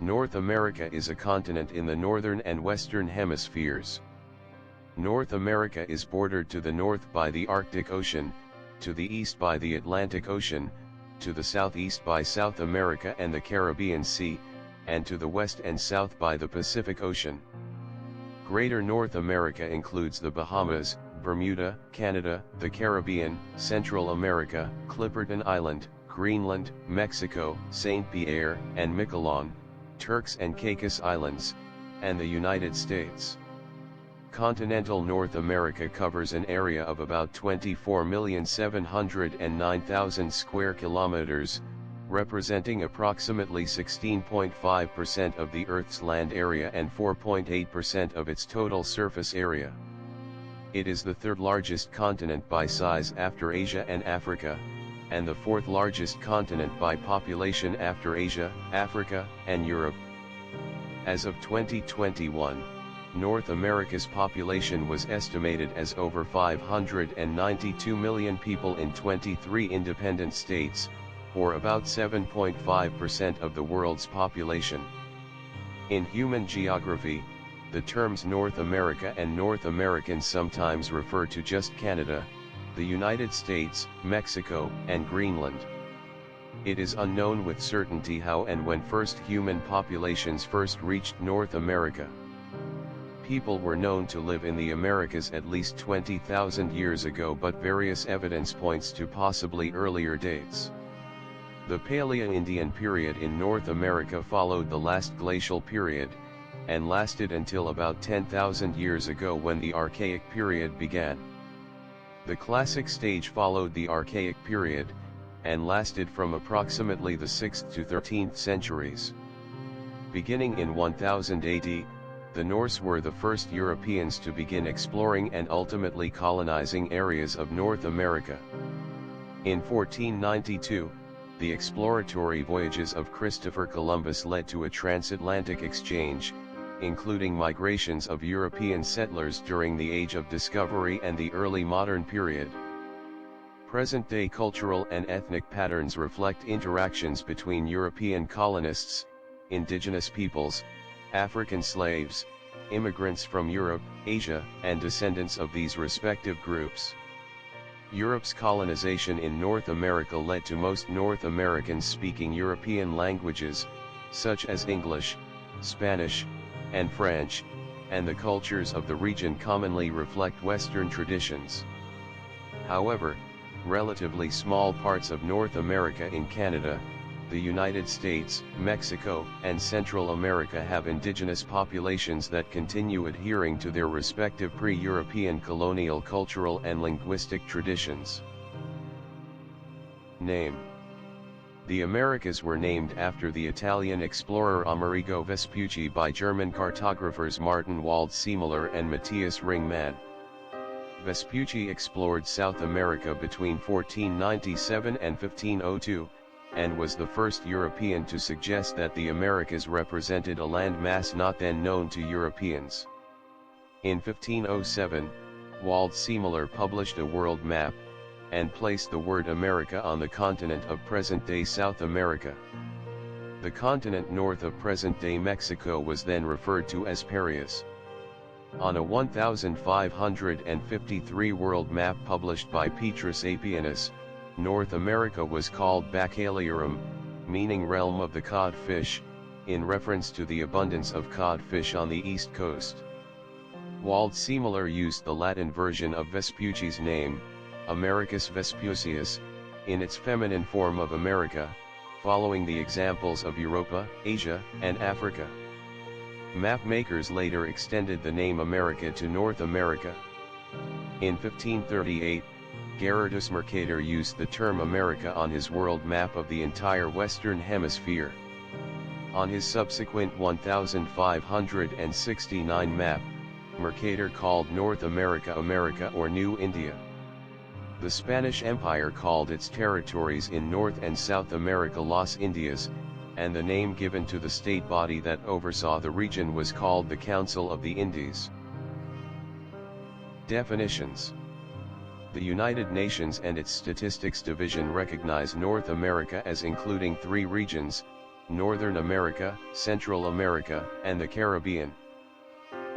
North America is a continent in the Northern and Western Hemispheres. North America is bordered to the north by the Arctic Ocean, to the east by the Atlantic Ocean, to the southeast by South America and the Caribbean Sea, and to the west and south by the Pacific Ocean. Greater North America includes the Bahamas, Bermuda, Canada, the Caribbean, Central America, Clipperton Island, Greenland, Mexico, St. Pierre and Miquelon, Turks and Caicos Islands, and the United States. Continental North America covers an area of about 24,709,000 square kilometers, representing approximately 16.5% of the Earth's land area and 4.8% of its total surface area. It is the third largest continent by size after Asia and Africa, and the fourth largest continent by population after Asia, Africa, and Europe. As of 2021, North America's population was estimated as over 592 million people in 23 independent states, or about 7.5% of the world's population. In human geography, the terms North America and North American sometimes refer to just Canada, the United States, Mexico, and Greenland. It is unknown with certainty how and when first human populations first reached North America. People were known to live in the Americas at least 20,000 years ago, but various evidence points to possibly earlier dates. The Paleo-Indian period in North America followed the last glacial period, and lasted until about 10,000 years ago when the Archaic period began. The Classic stage followed the Archaic period, and lasted from approximately the 6th to 13th centuries. Beginning in 1000 AD, the Norse were the first Europeans to begin exploring and ultimately colonizing areas of North America. In 1492, the exploratory voyages of Christopher Columbus led to a transatlantic exchange, including migrations of European settlers during the Age of Discovery and the early modern period. Present-day cultural and ethnic patterns reflect interactions between European colonists, indigenous peoples, African slaves, immigrants from Europe, Asia, and descendants of these respective groups. Europe's colonization in North America led to most North Americans speaking European languages, such as English, Spanish, and French, and the cultures of the region commonly reflect Western traditions. However, relatively small parts of North America in Canada, the United States, Mexico, and Central America have indigenous populations that continue adhering to their respective pre-European colonial cultural and linguistic traditions. Name: the Americas were named after the Italian explorer Amerigo Vespucci by German cartographers Martin Waldseemüller and Matthias Ringmann. Vespucci explored South America between 1497 and 1502, and was the first European to suggest that the Americas represented a land mass not then known to Europeans. In 1507, Waldseemüller published a world map, and placed the word America on the continent of present-day South America. The continent north of present-day Mexico was then referred to as Parias. On a 1553 world map published by Petrus Apianus, North America was called Bacaliarum, meaning realm of the codfish, in reference to the abundance of codfish on the east coast. Waldseemüller used the Latin version of Vespucci's name, Americus Vespucius, in its feminine form of America, following the examples of Europa, Asia, and Africa. Map makers later extended the name America to North America. In 1538, Gerardus Mercator used the term America on his world map of the entire Western Hemisphere. On his subsequent 1569 map, Mercator called North America America or New India. The Spanish Empire called its territories in North and South America Las Indias, and the name given to the state body that oversaw the region was called the Council of the Indies. Definitions: the United Nations and its Statistics Division recognize North America as including three regions: Northern America, Central America, and the Caribbean.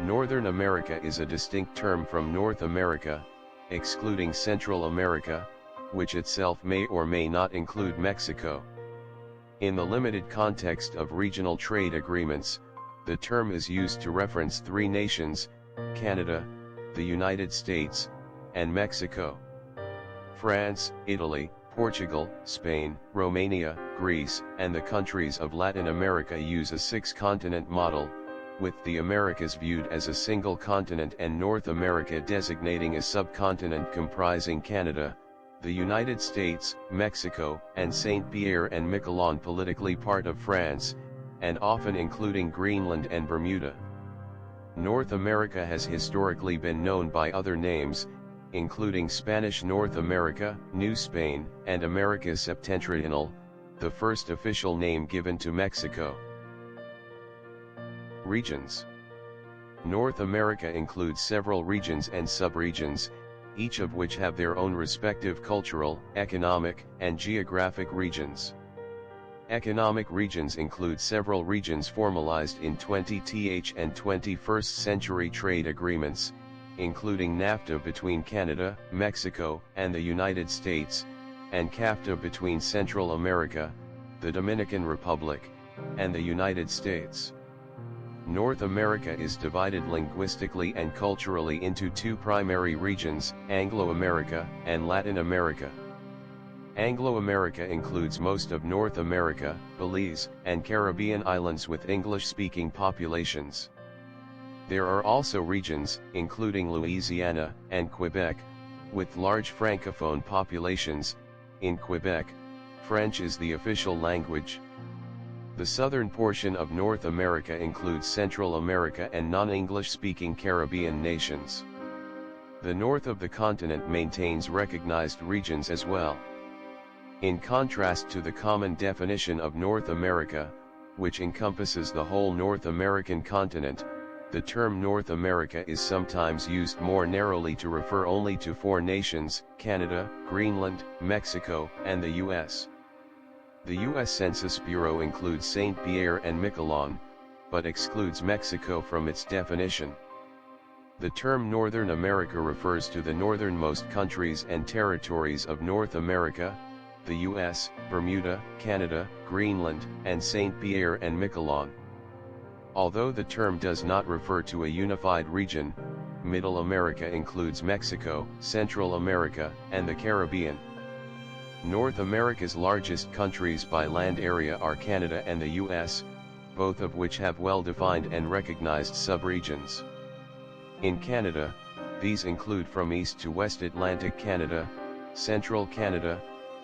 Northern America is a distinct term from North America, excluding Central America, which itself may or may not include Mexico. In the limited context of regional trade agreements, the term is used to reference three nations: Canada, the United States, and Mexico. France, Italy, Portugal, Spain, Romania, Greece, and the countries of Latin America use a six-continent model, with the Americas viewed as a single continent and North America designating a subcontinent comprising Canada, the United States, Mexico, and Saint Pierre and Miquelon, politically part of France, and often including Greenland and Bermuda. North America has historically been known by other names, including Spanish North America, New Spain, and Americas Septentrional, the first official name given to Mexico. Regions. North America includes several regions and subregions, each of which have their own respective cultural, economic, and geographic regions. Economic regions include several regions formalized in 20th and 21st century trade agreements, including NAFTA between Canada, Mexico, and the United States, and CAFTA between Central America, the Dominican Republic, and the United States. North America is divided linguistically and culturally into two primary regions, Anglo-America and Latin America. Anglo-America includes most of North America, Belize, and Caribbean islands with English-speaking populations. There are also regions, including Louisiana and Quebec, with large francophone populations. In Quebec, French is the official language. The southern portion of North America includes Central America and non-English-speaking Caribbean nations. The north of the continent maintains recognized regions as well. In contrast to the common definition of North America, which encompasses the whole North American continent, the term North America is sometimes used more narrowly to refer only to four nations: Canada, Greenland, Mexico, and the U.S. The U.S. Census Bureau includes Saint Pierre and Miquelon, but excludes Mexico from its definition. The term Northern America refers to the northernmost countries and territories of North America, the U.S., Bermuda, Canada, Greenland, and Saint Pierre and Miquelon. Although the term does not refer to a unified region, Middle America includes Mexico, Central America, and the Caribbean. North America's largest countries by land area are Canada and the U.S., both of which have well-defined and recognized subregions. In Canada, these include from east to west Atlantic Canada, Central Canada,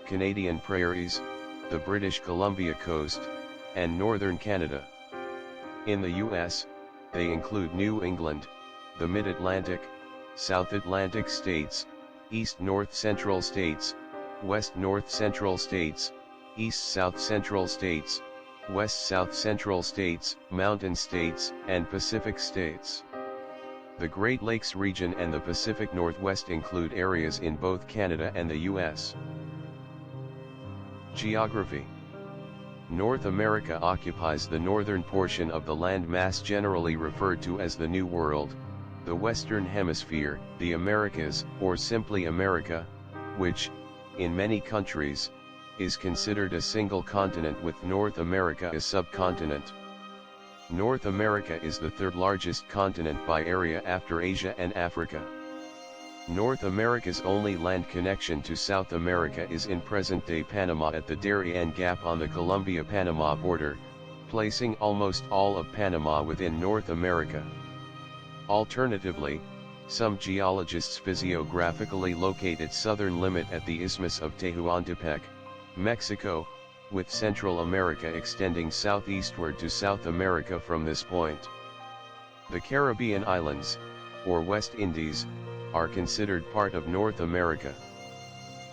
Canadian Prairies, the British Columbia coast, and Northern Canada. In the U.S., they include New England, the Mid-Atlantic, South Atlantic states, East-North Central states, West-North Central states, East-South Central states, West-South Central states, Mountain states, and Pacific states. The Great Lakes region and the Pacific Northwest include areas in both Canada and the U.S. Geography. North America occupies the northern portion of the land mass generally referred to as the New World, the Western Hemisphere, the Americas, or simply America, which, in many countries, is considered a single continent with North America a subcontinent. North America is the third largest continent by area after Asia and Africa. North America's only land connection to South America is in present-day Panama at the Darien Gap on the Colombia-Panama border, placing almost all of Panama within North America. Alternatively, some geologists physiographically locate its southern limit at the Isthmus of Tehuantepec, Mexico, with Central America extending southeastward to South America from this point. The Caribbean islands, or West Indies, are considered part of North America.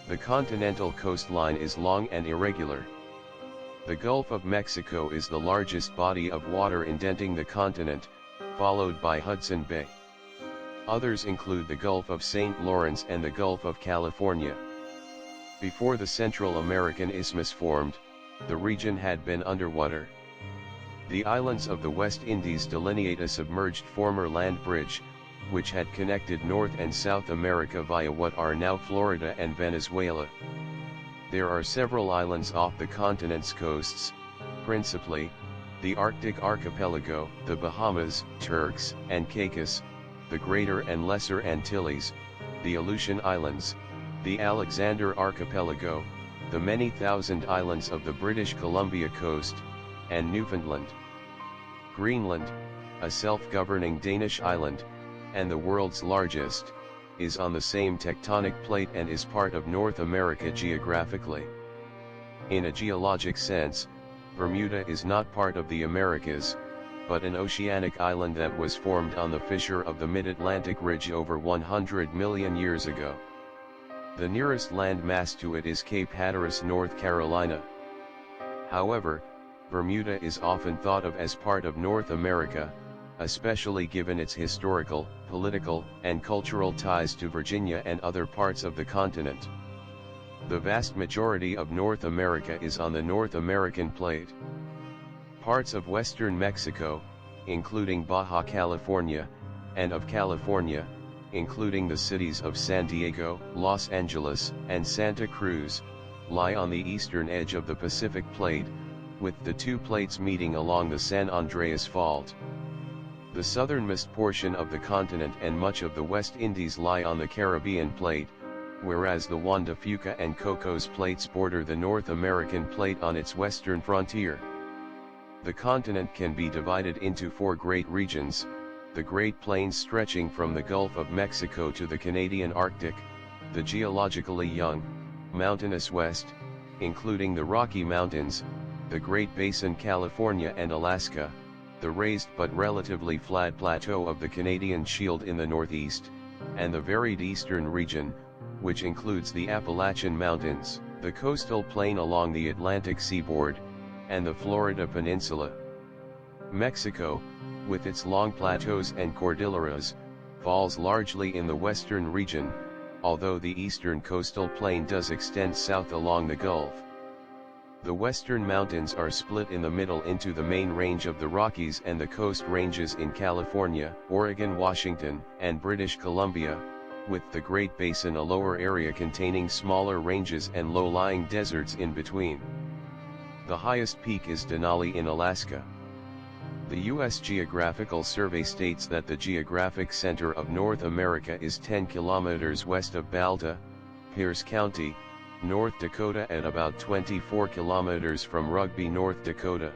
The continental coastline is long and irregular. The Gulf of Mexico is the largest body of water indenting the continent, followed by Hudson Bay. Others include the Gulf of St. Lawrence and the Gulf of California. Before the Central American Isthmus formed, the region had been underwater. The islands of the West Indies delineate a submerged former land bridge, which had connected North and South America via what are now Florida and Venezuela. There are several islands off the continent's coasts, principally, the Arctic Archipelago, the Bahamas, Turks and Caicos, the Greater and Lesser Antilles, the Aleutian Islands, the Alexander Archipelago, the many thousand islands of the British Columbia coast, and Newfoundland. Greenland, a self-governing Danish island, and the world's largest, is on the same tectonic plate and is part of North America geographically. In a geologic sense, Bermuda is not part of the Americas, but an oceanic island that was formed on the fissure of the Mid-Atlantic Ridge over 100 million years ago. The nearest land mass to it is Cape Hatteras, North Carolina. However, Bermuda is often thought of as part of North America, especially given its historical, political, and cultural ties to Virginia and other parts of the continent. The vast majority of North America is on the North American plate. Parts of western Mexico, including Baja California, and of California, including the cities of San Diego, Los Angeles, and Santa Cruz, lie on the eastern edge of the Pacific Plate, with the two plates meeting along the San Andreas Fault. The southernmost portion of the continent and much of the West Indies lie on the Caribbean Plate, whereas the Juan de Fuca and Cocos Plates border the North American Plate on its western frontier. The continent can be divided into four great regions: the Great Plains stretching from the Gulf of Mexico to the Canadian Arctic, the geologically young, mountainous West, including the Rocky Mountains, the Great Basin California and Alaska, the raised but relatively flat plateau of the Canadian Shield in the northeast, and the varied eastern region, which includes the Appalachian Mountains, the coastal plain along the Atlantic seaboard, and the Florida Peninsula. Mexico, with its long plateaus and cordilleras, falls largely in the western region, although the eastern coastal plain does extend south along the Gulf. The western mountains are split in the middle into the main range of the Rockies and the coast ranges in California, Oregon, Washington, and British Columbia, with the Great Basin a lower area containing smaller ranges and low-lying deserts in between. The highest peak is Denali in Alaska. The U.S. Geographical Survey states that the geographic center of North America is 10 kilometers west of Balta, Pierce County, North Dakota, at about 24 kilometers from Rugby, North Dakota.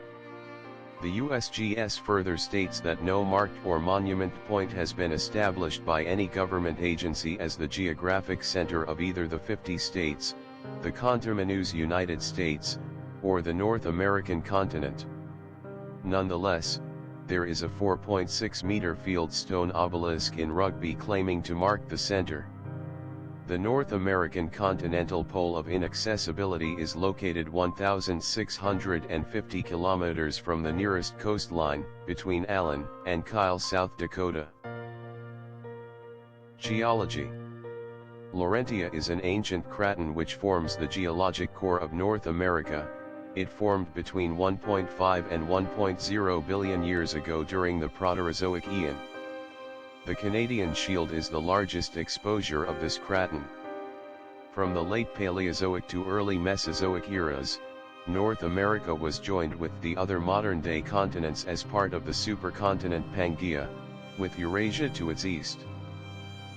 The USGS further states that no marked or monument point has been established by any government agency as the geographic center of either the 50 states, the continentus United States, or the North American continent. Nonetheless, there is a 4.6-meter fieldstone obelisk in Rugby claiming to mark the center. The North American continental pole of inaccessibility is located 1,650 kilometers from the nearest coastline, between Allen and Kyle, South Dakota. Geology. Laurentia is an ancient craton which forms the geologic core of North America. It formed between 1.5 and 1.0 billion years ago during the Proterozoic Eon. The Canadian Shield is the largest exposure of this craton. From the late Paleozoic to early Mesozoic eras, North America was joined with the other modern-day continents as part of the supercontinent Pangaea, with Eurasia to its east.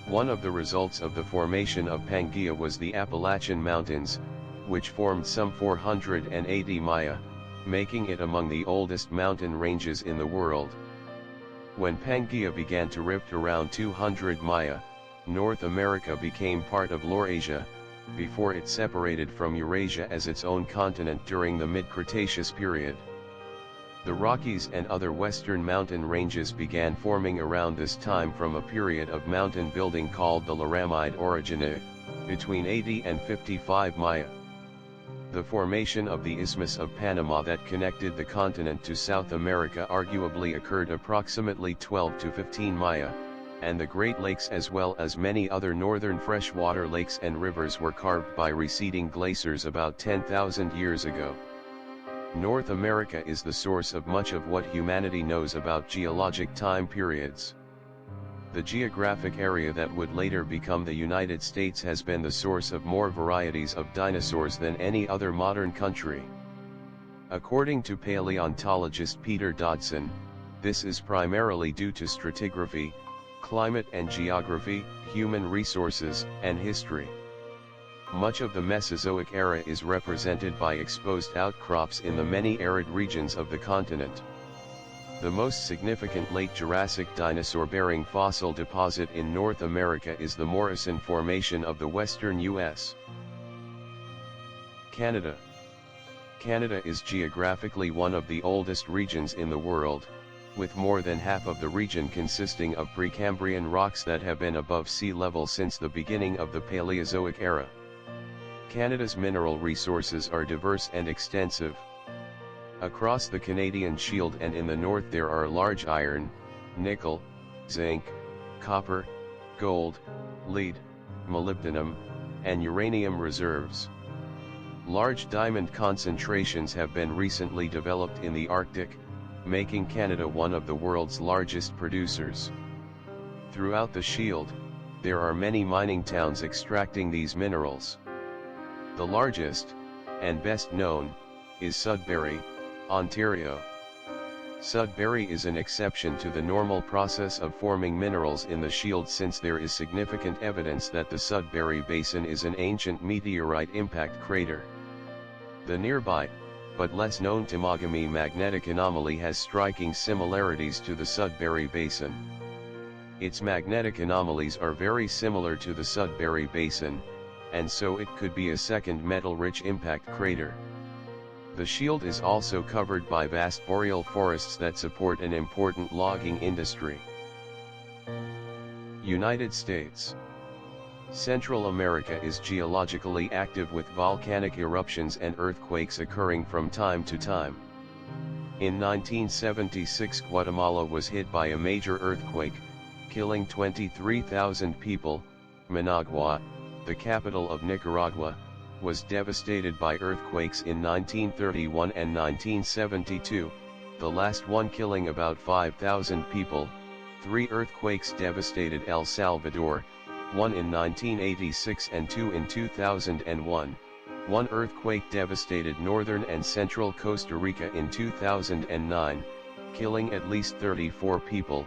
One of the results of the formation of Pangaea was the Appalachian Mountains, which formed some 480 Maya, making it among the oldest mountain ranges in the world. When Pangaea began to rift around 200 Maya, North America became part of Laurasia, before it separated from Eurasia as its own continent during the Mid-Cretaceous period. The Rockies and other western mountain ranges began forming around this time from a period of mountain building called the Laramide Orogeny, between 80 and 55 Maya. The formation of the Isthmus of Panama that connected the continent to South America arguably occurred approximately 12 to 15 Maya, and the Great Lakes as well as many other northern freshwater lakes and rivers were carved by receding glaciers about 10,000 years ago. North America is the source of much of what humanity knows about geologic time periods. The geographic area that would later become the United States has been the source of more varieties of dinosaurs than any other modern country. According to paleontologist Peter Dodson, this is primarily due to stratigraphy, climate and geography, human resources, and history. Much of the Mesozoic era is represented by exposed outcrops in the many arid regions of the continent. The most significant late Jurassic dinosaur-bearing fossil deposit in North America is the Morrison Formation of the western U.S. Canada. Canada is geographically one of the oldest regions in the world, with more than half of the region consisting of Precambrian rocks that have been above sea level since the beginning of the Paleozoic era. Canada's mineral resources are diverse and extensive. Across the Canadian Shield and in the north there are large iron, nickel, zinc, copper, gold, lead, molybdenum, and uranium reserves. Large diamond concentrations have been recently developed in the Arctic, making Canada one of the world's largest producers. Throughout the Shield, there are many mining towns extracting these minerals. The largest, and best known, is Sudbury, Ontario. Sudbury is an exception to the normal process of forming minerals in the Shield since there is significant evidence that the Sudbury Basin is an ancient meteorite impact crater. The nearby, but less known Temagami magnetic anomaly has striking similarities to the Sudbury Basin. Its magnetic anomalies are very similar to the Sudbury Basin, and so it could be a second metal-rich impact crater. The Shield is also covered by vast boreal forests that support an important logging industry. United States. Central America is geologically active with volcanic eruptions and earthquakes occurring from time to time. In 1976 Guatemala was hit by a major earthquake, killing 23,000 people. Managua, the capital of Nicaragua, was devastated by earthquakes in 1931 and 1972, the last one killing about 5,000 people. 3 earthquakes devastated El Salvador, one in 1986 and 2 in 2001. One earthquake devastated northern and central Costa Rica in 2009, killing at least 34 people.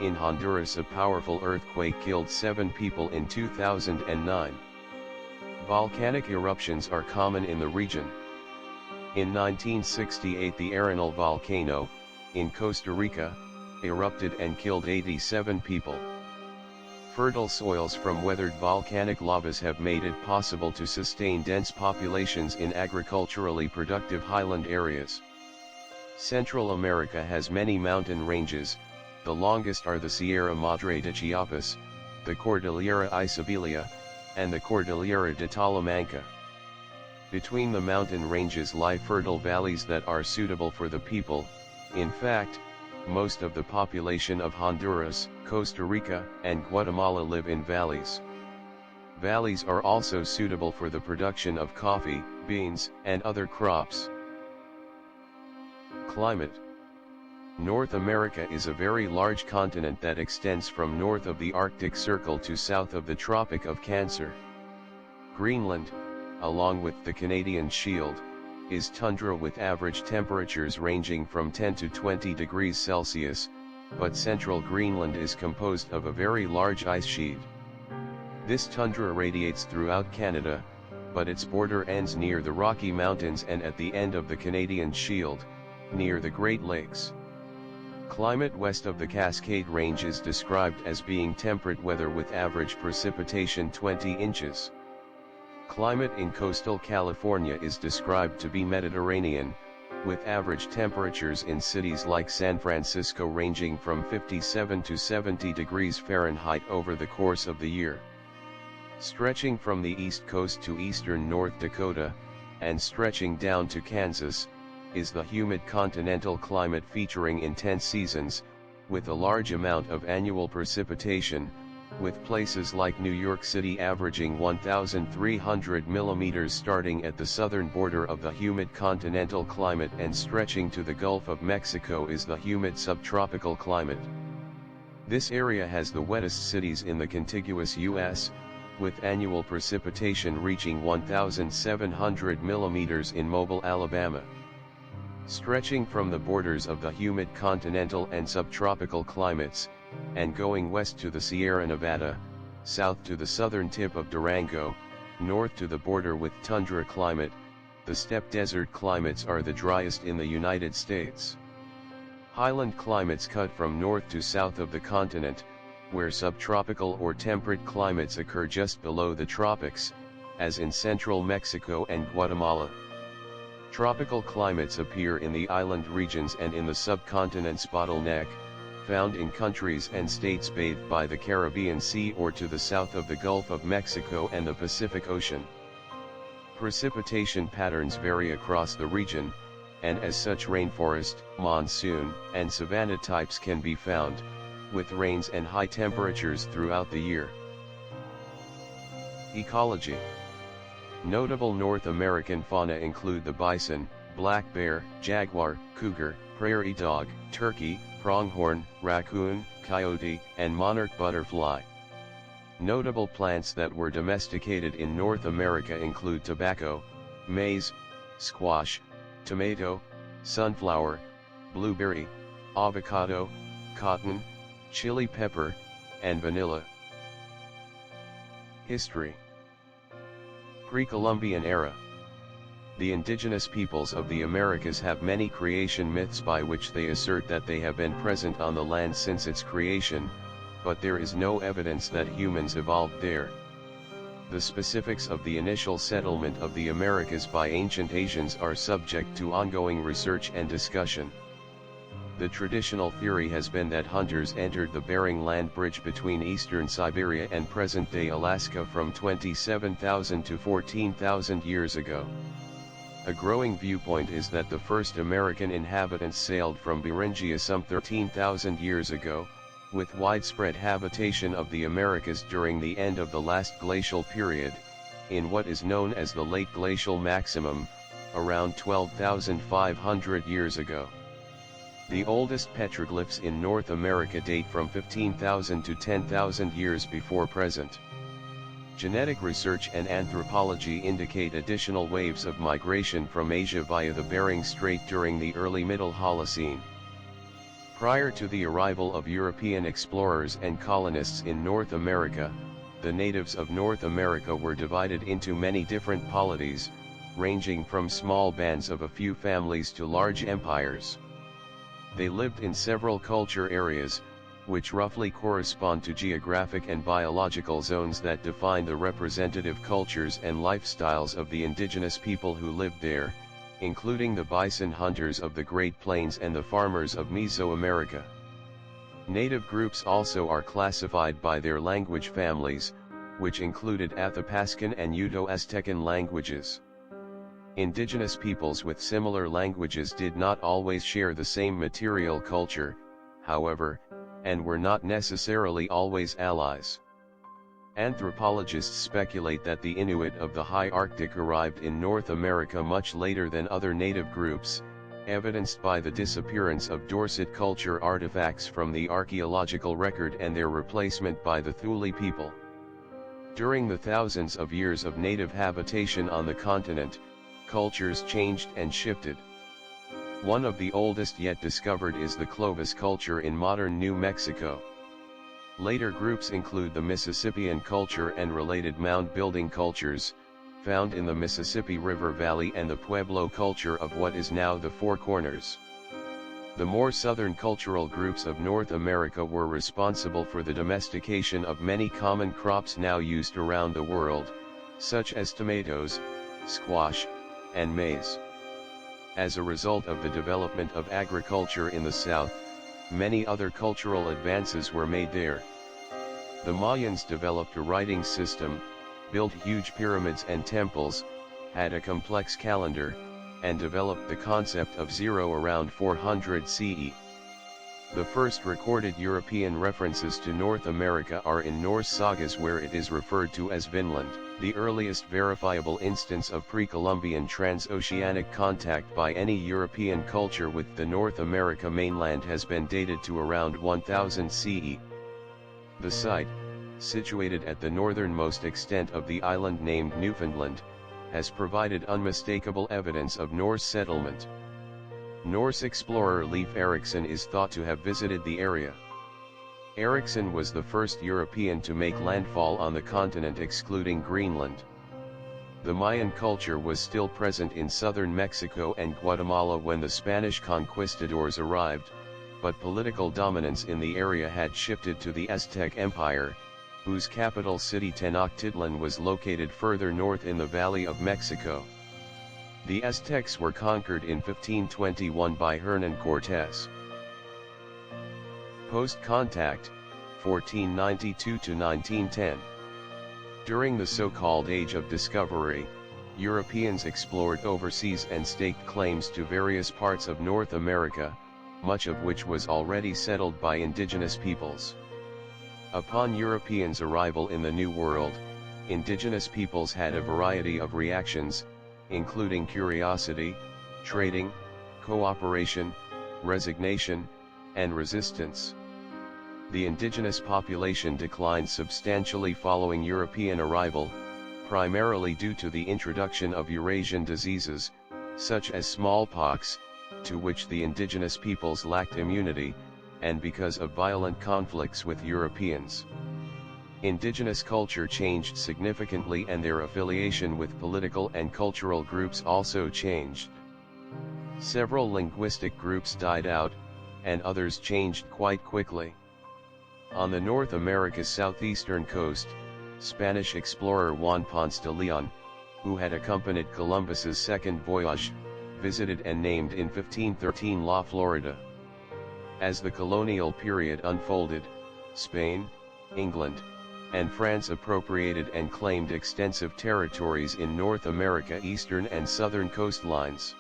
In Honduras a powerful earthquake killed 7 people in 2009. Volcanic eruptions are common in the region. In 1968 the Arenal volcano, in Costa Rica, erupted and killed 87 people. Fertile soils from weathered volcanic lavas have made it possible to sustain dense populations in agriculturally productive highland areas. Central America has many mountain ranges, the longest are the Sierra Madre de Chiapas, the Cordillera Isabilia, and the Cordillera de Talamanca. Between the mountain ranges lie fertile valleys that are suitable for the people. In fact, most of the population of Honduras, Costa Rica, and Guatemala live in valleys. Valleys are also suitable for the production of coffee, beans, and other crops. Climate. North America is a very large continent that extends from north of the Arctic Circle to south of the Tropic of Cancer. Greenland, along with the Canadian Shield, is tundra with average temperatures ranging from 10 to 20 degrees Celsius, but central Greenland is composed of a very large ice sheet. This tundra radiates throughout Canada, but its border ends near the Rocky Mountains and at the end of the Canadian Shield, near the Great Lakes. Climate west of the Cascade Range is described as being temperate weather with average precipitation 20 inches. Climate in coastal California is described to be Mediterranean, with average temperatures in cities like San Francisco ranging from 57 to 70 degrees Fahrenheit over the course of the year. Stretching from the east coast to eastern North Dakota, and stretching down to Kansas, is the humid continental climate featuring intense seasons, with a large amount of annual precipitation, with places like New York City averaging 1,300 millimeters starting at the southern border of the humid continental climate and stretching to the Gulf of Mexico is the humid subtropical climate. This area has the wettest cities in the contiguous U.S., with annual precipitation reaching 1,700 millimeters in Mobile, Alabama. Stretching from the borders of the humid continental and subtropical climates, and going west to the Sierra Nevada, south to the southern tip of Durango, north to the border with tundra climate, the steppe desert climates are the driest in the United States. Highland climates cut from north to south of the continent, where subtropical or temperate climates occur just below the tropics, as in central Mexico and Guatemala. Tropical climates appear in the island regions and in the subcontinent's bottleneck, found in countries and states bathed by the Caribbean Sea or to the south of the Gulf of Mexico and the Pacific Ocean. Precipitation patterns vary across the region, and as such rainforest, monsoon, and savanna types can be found, with rains and high temperatures throughout the year. Ecology. Notable North American fauna include the bison, black bear, jaguar, cougar, prairie dog, turkey, pronghorn, raccoon, coyote, and monarch butterfly. Notable plants that were domesticated in North America include tobacco, maize, squash, tomato, sunflower, blueberry, avocado, cotton, chili pepper, and vanilla. History. Pre-Columbian era. The indigenous peoples of the Americas have many creation myths by which they assert that they have been present on the land since its creation, but there is no evidence that humans evolved there. The specifics of the initial settlement of the Americas by ancient Asians are subject to ongoing research and discussion. The traditional theory has been that hunters entered the Bering Land Bridge between eastern Siberia and present-day Alaska from 27,000 to 14,000 years ago. A growing viewpoint is that the first American inhabitants sailed from Beringia some 13,000 years ago, with widespread habitation of the Americas during the end of the last glacial period, in what is known as the late glacial maximum, around 12,500 years ago. The oldest petroglyphs in North America date from 15,000 to 10,000 years before present. Genetic research and anthropology indicate additional waves of migration from Asia via the Bering Strait during the early Middle Holocene. Prior to the arrival of European explorers and colonists in North America, the natives of North America were divided into many different polities, ranging from small bands of a few families to large empires. They lived in several culture areas, which roughly correspond to geographic and biological zones that define the representative cultures and lifestyles of the indigenous people who lived there, including the bison hunters of the Great Plains and the farmers of Mesoamerica. Native groups also are classified by their language families, which included Athapascan and Uto-Aztecan languages. Indigenous peoples with similar languages did not always share the same material culture, however, and were not necessarily always allies. Anthropologists speculate that the Inuit of the high Arctic arrived in North America much later than other native groups, evidenced by the disappearance of Dorset culture artifacts from the archaeological record and their replacement by the Thule people. During the thousands of years of native habitation on the continent, cultures changed and shifted. One of the oldest yet discovered is the Clovis culture in modern New Mexico. Later groups include the Mississippian culture and related mound-building cultures, found in the Mississippi River Valley, and the Pueblo culture of what is now the Four Corners. The more southern cultural groups of North America were responsible for the domestication of many common crops now used around the world, such as tomatoes, squash, and maize. As a result of the development of agriculture in the south, many other cultural advances were made there. The Mayans developed a writing system, built huge pyramids and temples, had a complex calendar, and developed the concept of zero around 400 CE. The first recorded European references to North America are in Norse sagas, where it is referred to as Vinland. The earliest verifiable instance of pre-Columbian transoceanic contact by any European culture with the North America mainland has been dated to around 1000 CE. The site, situated at the northernmost extent of the island named Newfoundland, has provided unmistakable evidence of Norse settlement. Norse explorer Leif Erikson is thought to have visited the area. Erikson was the first European to make landfall on the continent excluding Greenland. The Mayan culture was still present in southern Mexico and Guatemala when the Spanish conquistadors arrived, but political dominance in the area had shifted to the Aztec Empire, whose capital city Tenochtitlan was located further north in the Valley of Mexico. The Aztecs were conquered in 1521 by Hernán Cortés. Post-contact, 1492 to 1910. During the so-called Age of Discovery, Europeans explored overseas and staked claims to various parts of North America, much of which was already settled by indigenous peoples. Upon Europeans' arrival in the New World, indigenous peoples had a variety of reactions, including curiosity, trading, cooperation, resignation, and resistance. The indigenous population declined substantially following European arrival, primarily due to the introduction of Eurasian diseases, such as smallpox, to which the indigenous peoples lacked immunity, and because of violent conflicts with Europeans. Indigenous culture changed significantly, and their affiliation with political and cultural groups also changed. Several linguistic groups died out, and others changed quite quickly. On the North America's southeastern coast, Spanish explorer Juan Ponce de Leon, who had accompanied Columbus's second voyage, visited and named in 1513 La Florida. As the colonial period unfolded, Spain, England, and France appropriated and claimed extensive territories in North America's eastern and southern coastlines.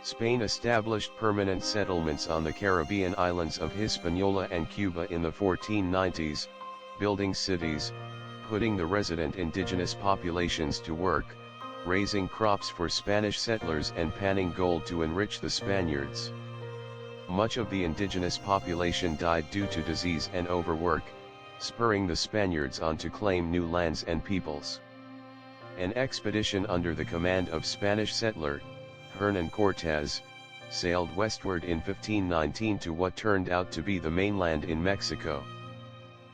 Spain established permanent settlements on the Caribbean islands of Hispaniola and Cuba in the 1490s, building cities, putting the resident indigenous populations to work, raising crops for Spanish settlers and panning gold to enrich the Spaniards. Much of the indigenous population died due to disease and overwork, spurring the Spaniards on to claim new lands and peoples. An expedition under the command of Spanish settler, Hernán Cortés, sailed westward in 1519 to what turned out to be the mainland in Mexico.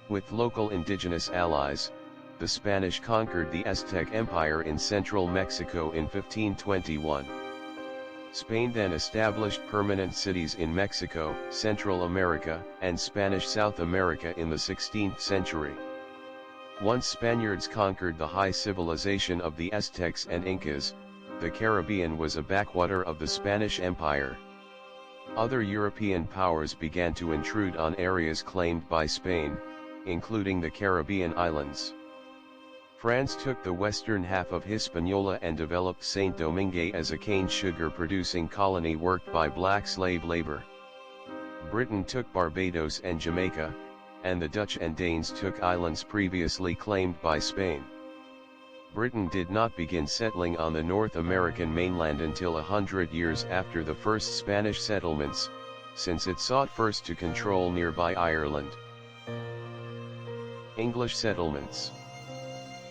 With local indigenous allies, the Spanish conquered the Aztec Empire in central Mexico in 1521. Spain then established permanent cities in Mexico, Central America, and Spanish South America in the 16th century. Once Spaniards conquered the high civilization of the Aztecs and Incas, the Caribbean was a backwater of the Spanish Empire. Other European powers began to intrude on areas claimed by Spain, including the Caribbean islands. France took the western half of Hispaniola and developed Saint-Domingue as a cane sugar-producing colony worked by black slave labor. Britain took Barbados and Jamaica, and the Dutch and Danes took islands previously claimed by Spain. Britain did not begin settling on the North American mainland until 100 years after the first Spanish settlements, since it sought first to control nearby Ireland. English settlements.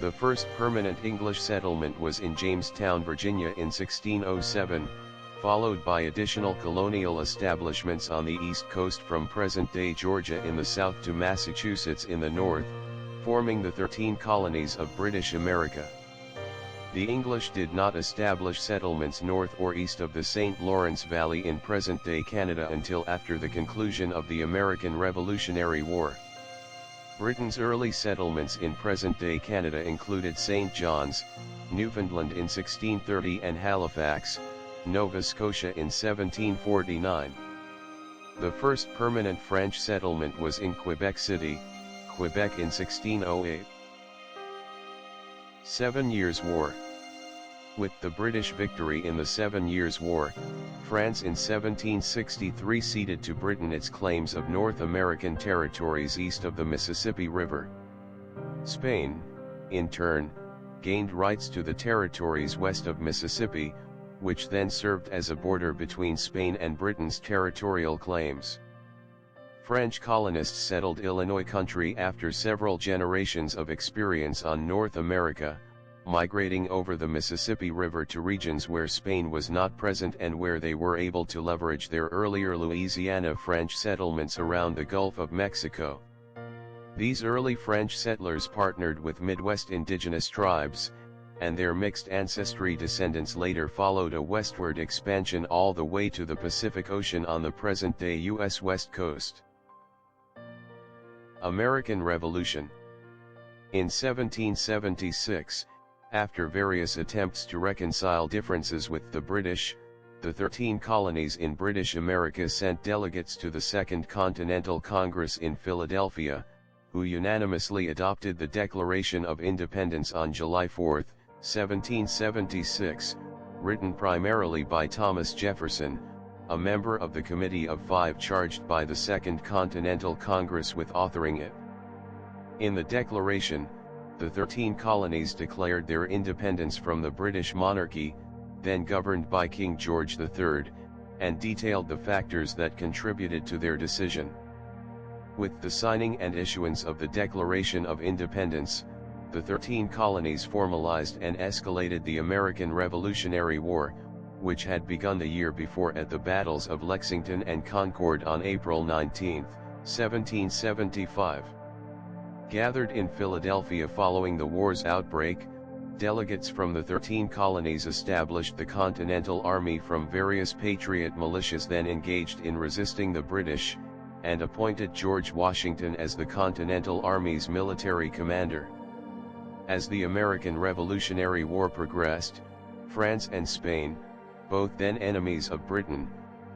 The first permanent English settlement was in Jamestown, Virginia in 1607, followed by additional colonial establishments on the east coast from present-day Georgia in the south to Massachusetts in the north, forming the 13 colonies of British America. The English did not establish settlements north or east of the St. Lawrence Valley in present-day Canada until after the conclusion of the American Revolutionary War. Britain's early settlements in present-day Canada included St. John's, Newfoundland in 1630 and Halifax, Nova Scotia in 1749. The first permanent French settlement was in Quebec City, Quebec in 1608. 7 Years' War. With the British victory in the 7 Years' War, France in 1763 ceded to Britain its claims of North American territories east of the Mississippi River. Spain, in turn, gained rights to the territories west of Mississippi, which then served as a border between Spain and Britain's territorial claims. French colonists settled Illinois country after several generations of experience on North America, migrating over the Mississippi River to regions where Spain was not present and where they were able to leverage their earlier Louisiana French settlements around the Gulf of Mexico. These early French settlers partnered with Midwest indigenous tribes, and their mixed ancestry descendants later followed a westward expansion all the way to the Pacific Ocean on the present-day U.S. West Coast. American Revolution. In 1776, after various attempts to reconcile differences with the British, the 13 colonies in British America sent delegates to the Second Continental Congress in Philadelphia, who unanimously adopted the Declaration of Independence on July 4, 1776, written primarily by Thomas Jefferson, a member of the Committee of Five charged by the Second Continental Congress with authoring it. In the Declaration, the 13 colonies declared their independence from the British monarchy, then governed by King George III, and detailed the factors that contributed to their decision. With the signing and issuance of the Declaration of Independence, the 13 colonies formalized and escalated the American Revolutionary War, which had begun the year before at the battles of Lexington and Concord on April 19, 1775. Gathered in Philadelphia following the war's outbreak, delegates from the 13 colonies established the Continental Army from various patriot militias then engaged in resisting the British, and appointed George Washington as the Continental Army's military commander. As the American Revolutionary War progressed, France and Spain, both then enemies of Britain,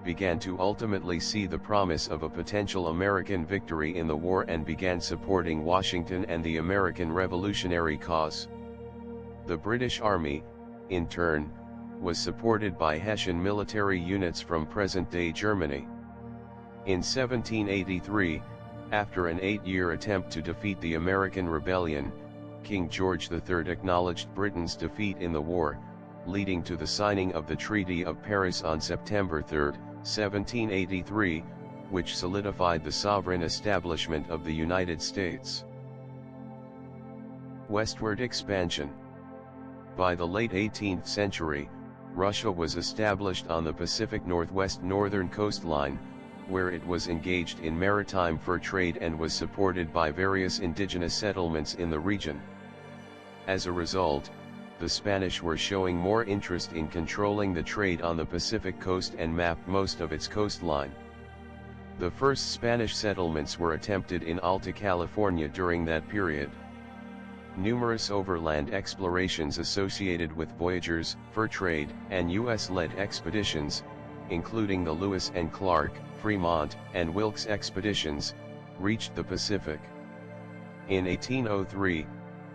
began to ultimately see the promise of a potential American victory in the war and began supporting Washington and the American Revolutionary cause. The British Army, in turn, was supported by Hessian military units from present-day Germany. In 1783, after an 8-year attempt to defeat the American Rebellion, King George III acknowledged Britain's defeat in the war, leading to the signing of the Treaty of Paris on September 3, 1783, which solidified the sovereign establishment of the United States. Westward expansion. By the late 18th century, Russia was established on the Pacific Northwest northern coastline, where it was engaged in maritime fur trade and was supported by various indigenous settlements in the region. As a result, the Spanish were showing more interest in controlling the trade on the Pacific coast and mapped most of its coastline. The first Spanish settlements were attempted in Alta California during that period. Numerous overland explorations associated with voyagers, fur trade, and U.S.-led expeditions, including the Lewis and Clark, Fremont, and Wilkes expeditions, reached the Pacific. In 1803,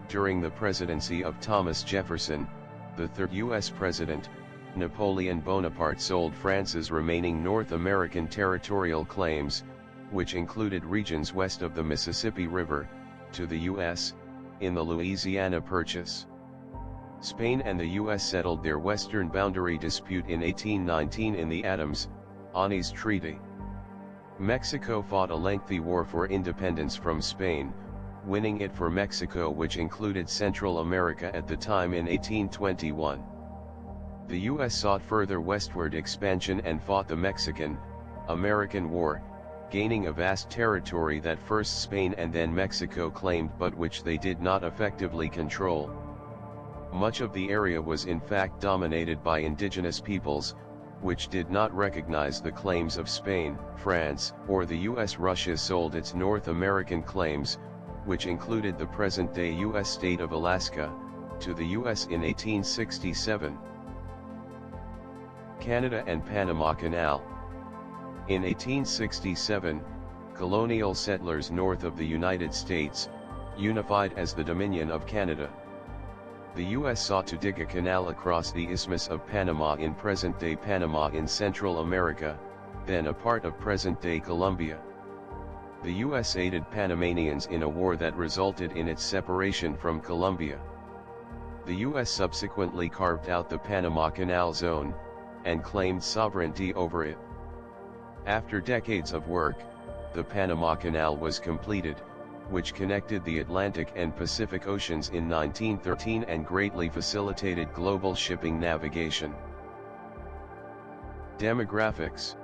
during the presidency of Thomas Jefferson, the third U.S. president, Napoleon Bonaparte sold France's remaining North American territorial claims, which included regions west of the Mississippi River, to the U.S., in the Louisiana Purchase. Spain and the U.S. settled their western boundary dispute in 1819 in the Adams-Onis Treaty. Mexico fought a lengthy war for independence from Spain, winning it for Mexico, which included Central America at the time, in 1821. The U.S. sought further westward expansion and fought the Mexican-American War, gaining a vast territory that first Spain and then Mexico claimed but which they did not effectively control. Much of the area was in fact dominated by indigenous peoples, which did not recognize the claims of Spain, France, or the U.S. Russia sold its North American claims, which included the present-day U.S. state of Alaska, to the U.S. in 1867. Canada and Panama Canal. In 1867, colonial settlers north of the United States, unified as the Dominion of Canada. The U.S. sought to dig a canal across the Isthmus of Panama in present-day Panama in Central America, then a part of present-day Colombia. The U.S. aided Panamanians in a war that resulted in its separation from Colombia. The U.S. subsequently carved out the Panama Canal Zone, and claimed sovereignty over it. After decades of work, the Panama Canal was completed, which connected the Atlantic and Pacific Oceans in 1913 and greatly facilitated global shipping navigation. Demographics.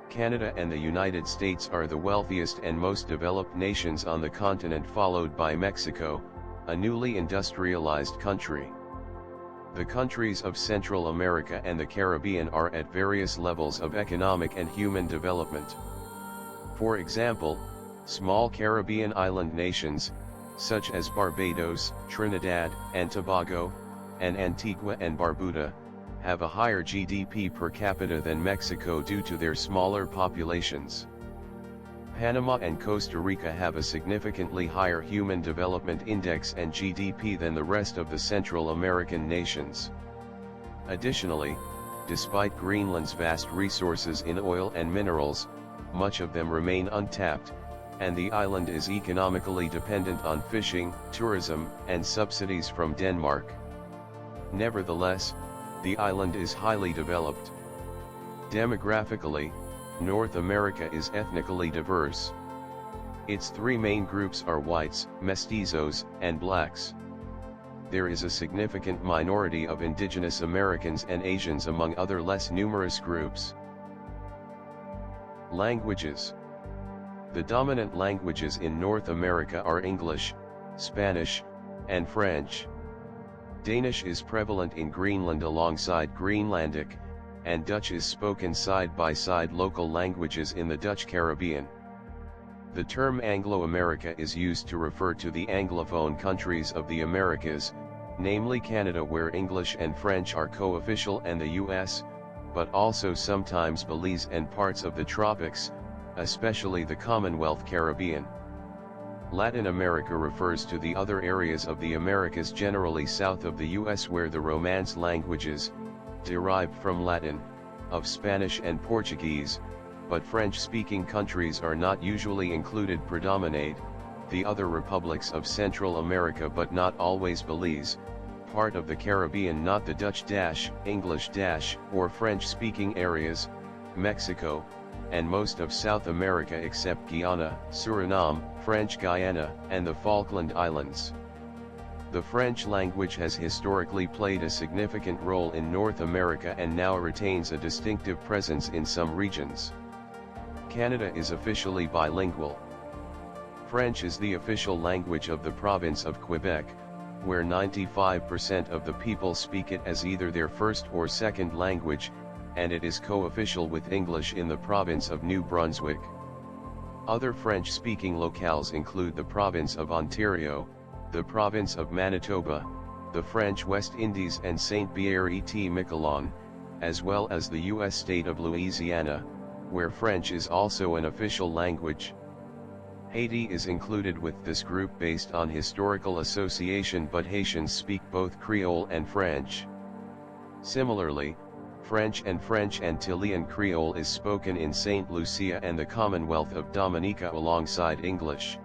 Canada and the United States are the wealthiest and most developed nations on the continent, followed by Mexico, a newly industrialized country. The countries of Central America and the Caribbean are at various levels of economic and human development. For example, small Caribbean island nations, such as Barbados, Trinidad and Tobago, and Antigua and Barbuda, have a higher GDP per capita than Mexico due to their smaller populations. Panama and Costa Rica have a significantly higher Human Development Index and GDP than the rest of the Central American nations. Additionally, despite Greenland's vast resources in oil and minerals, much of them remain untapped, and the island is economically dependent on fishing, tourism, and subsidies from Denmark. Nevertheless, the island is highly developed. Demographically, North America is ethnically diverse. Its three main groups are whites, mestizos, and blacks. There is a significant minority of indigenous Americans and Asians among other less numerous groups. Languages. The dominant languages in North America are English, Spanish, and French. Danish is prevalent in Greenland alongside Greenlandic, and Dutch is spoken side by side local languages in the Dutch Caribbean. The term Anglo-America is used to refer to the Anglophone countries of the Americas, namely Canada, where English and French are co-official, and the US, but also sometimes Belize and parts of the tropics, especially the Commonwealth Caribbean. Latin America refers to the other areas of the Americas generally south of the US, where the Romance languages, derived from Latin, of Spanish and Portuguese, but French-speaking countries are not usually included, predominate, the other republics of Central America but not always Belize, part of the Caribbean not the Dutch English or French-speaking areas, Mexico, and most of South America except Guyana, Suriname, French Guiana, and the Falkland Islands. The French language has historically played a significant role in North America and now retains a distinctive presence in some regions. Canada is officially bilingual. French is the official language of the province of Quebec, where 95% of the people speak it as either their first or second language, and it is co-official with English in the province of New Brunswick. Other French-speaking locales include the province of Ontario, the province of Manitoba, the French West Indies and Saint-Pierre-et-Miquelon, as well as the U.S. state of Louisiana, where French is also an official language. Haiti is included with this group based on historical association, but Haitians speak both Creole and French. Similarly, French Antillean Creole is spoken in Saint Lucia and the Commonwealth of Dominica alongside English.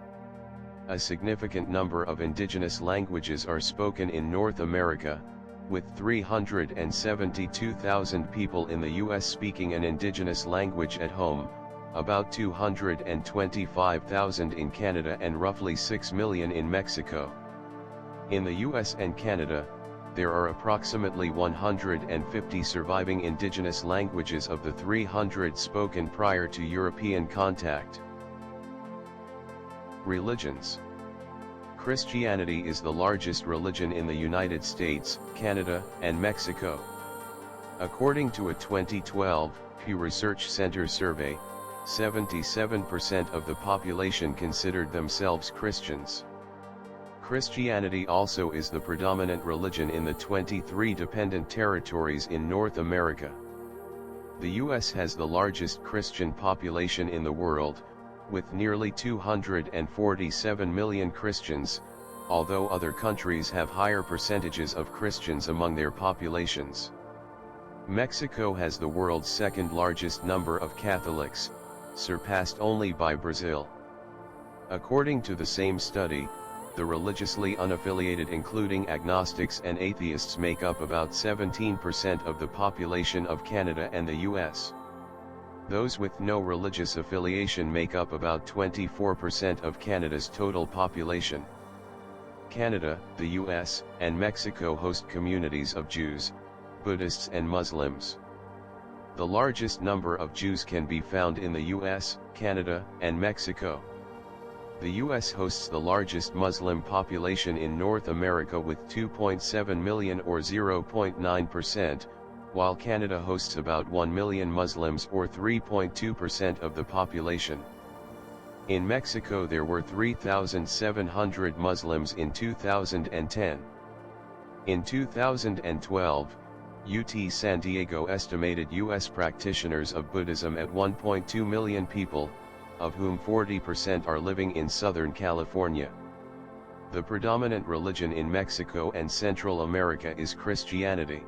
A significant number of indigenous languages are spoken in North America, with 372,000 people in the U.S. speaking an indigenous language at home, about 225,000 in Canada and roughly 6 million in Mexico. In the U.S. and Canada, there are approximately 150 surviving indigenous languages of the 300 spoken prior to European contact. Religions. Christianity is the largest religion in the United States, Canada, and Mexico. According to a 2012 Pew Research Center survey, 77% of the population considered themselves Christians. Christianity also is the predominant religion in the 23 dependent territories in North America. The U.S. has the largest Christian population in the world, with nearly 247 million Christians, although other countries have higher percentages of Christians among their populations. Mexico has the world's second largest number of Catholics, surpassed only by Brazil. According to the same study, the religiously unaffiliated, including agnostics and atheists, make up about 17% of the population of Canada and the US. Those with no religious affiliation make up about 24% of Canada's total population. Canada, the US, and Mexico host communities of Jews, Buddhists and Muslims. The largest number of Jews can be found in the US, Canada, and Mexico. The US hosts the largest Muslim population in North America with 2.7 million or 0.9%, while Canada hosts about 1 million Muslims or 3.2% of the population. In Mexico there were 3,700 Muslims in 2010. In 2012, UT San Diego estimated U.S. practitioners of Buddhism at 1.2 million people, of whom 40% are living in Southern California. The predominant religion in Mexico and Central America is Christianity.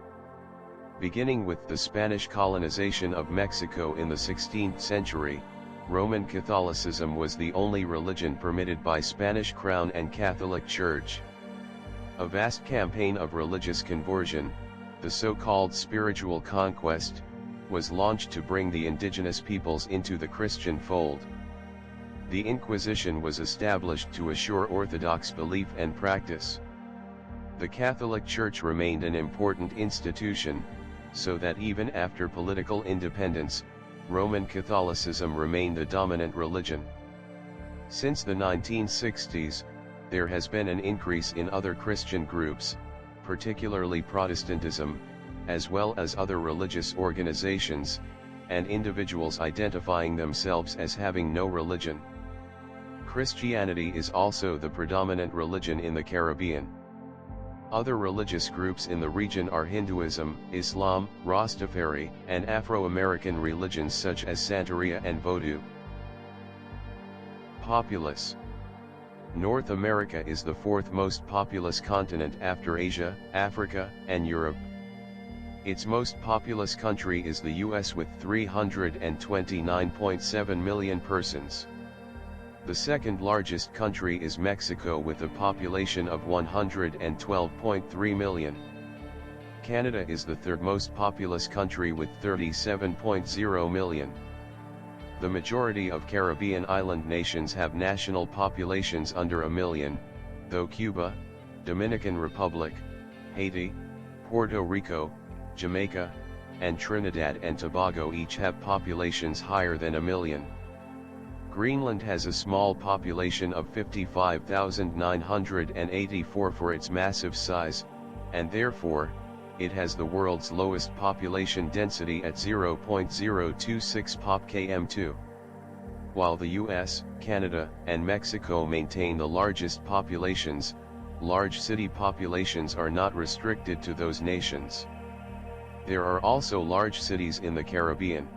Beginning with the Spanish colonization of Mexico in the 16th century, Roman Catholicism was the only religion permitted by Spanish Crown and Catholic Church. A vast campaign of religious conversion, the so-called spiritual conquest, was launched to bring the indigenous peoples into the Christian fold. The Inquisition was established to assure orthodox belief and practice. The Catholic Church remained an important institution, so that even after political independence, Roman Catholicism remained the dominant religion. Since the 1960s, there has been an increase in other Christian groups, particularly Protestantism, as well as other religious organizations, and individuals identifying themselves as having no religion. Christianity is also the predominant religion in the Caribbean. Other religious groups in the region are Hinduism, Islam, Rastafari, and Afro-American religions such as Santeria and Vodou. Populace. North America is the fourth most populous continent after Asia, Africa, and Europe. Its most populous country is the US with 329.7 million persons. The second largest country is Mexico with a population of 112.3 million. Canada is the third most populous country with 37.0 million. The majority of Caribbean island nations have national populations under a million, though Cuba, Dominican Republic, Haiti, Puerto Rico, Jamaica, and Trinidad and Tobago each have populations higher than a million. Greenland has a small population of 55,984 for its massive size, and therefore, it has the world's lowest population density at 0.026 pop/km². While the US, Canada, and Mexico maintain the largest populations, large city populations are not restricted to those nations. There are also large cities in the Caribbean.